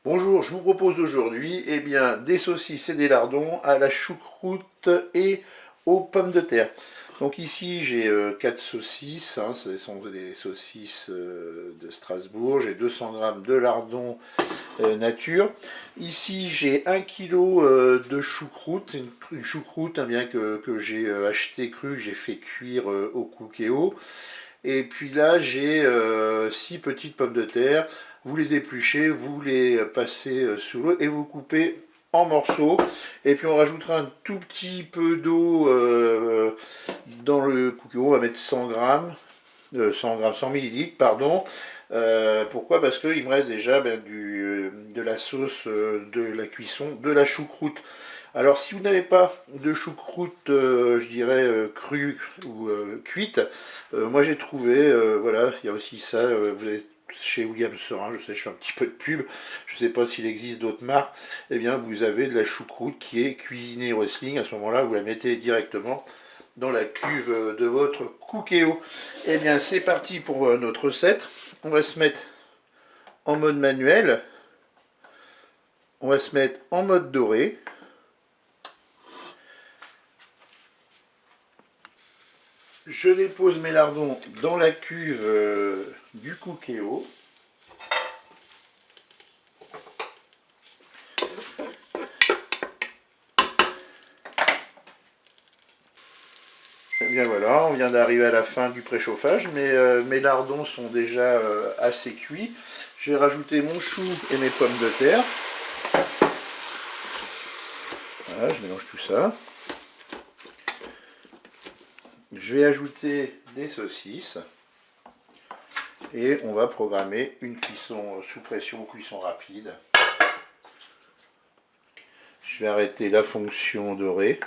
Bonjour, je vous propose aujourd'hui des saucisses et des lardons à la choucroute et aux pommes de terre. Donc ici j'ai 4 saucisses, ce sont des saucisses de Strasbourg, j'ai 200 grammes de lardons nature. Ici j'ai 1 kg de choucroute, une choucroute que j'ai acheté crue, que j'ai fait cuire au Cookéo. Et puis là, j'ai 6 petites pommes de terre. Vous les épluchez, vous les passez sous l'eau et vous coupez en morceaux. Et puis on rajoutera un tout petit peu d'eau dans le cookie. On va mettre 100 grammes, 100 grammes, 100 millilitres, pardon. Pourquoi? Parce qu'il me reste déjà de la sauce de la cuisson de la choucroute. Alors si vous n'avez pas de choucroute, je dirais crue ou cuite, moi j'ai trouvé, voilà, il y a aussi ça, vous avez chez William Sorin, je sais, je fais un petit peu de pub, je ne sais pas s'il existe d'autres marques, eh bien vous avez de la choucroute qui est cuisinée au wrestling, à ce moment-là vous la mettez directement dans la cuve de votre Cookéo. Eh bien c'est parti pour notre recette, on va se mettre en mode manuel, on va se mettre en mode doré. Je dépose mes lardons dans la cuve du Cookéo. Et bien voilà, on vient d'arriver à la fin du préchauffage. Mes lardons sont déjà assez cuits. Je vais rajouter mon chou et mes pommes de terre. Voilà, je mélange tout ça. Je vais ajouter des saucisses. Et on va programmer une cuisson sous pression ou cuisson rapide. Je vais arrêter la fonction dorée.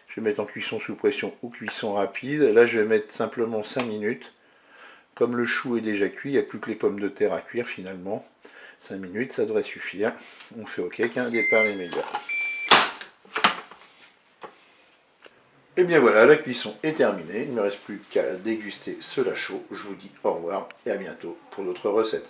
Je vais mettre en cuisson sous pression ou cuisson rapide. Là, je vais mettre simplement 5 minutes. Comme le chou est déjà cuit, il n'y a plus que les pommes de terre à cuire finalement. 5 minutes, ça devrait suffire. On fait OK avec un départ immédiat. Et bien voilà, la cuisson est terminée. Il ne me reste plus qu'à déguster cela chaud. Je vous dis au revoir et à bientôt pour d'autres recettes.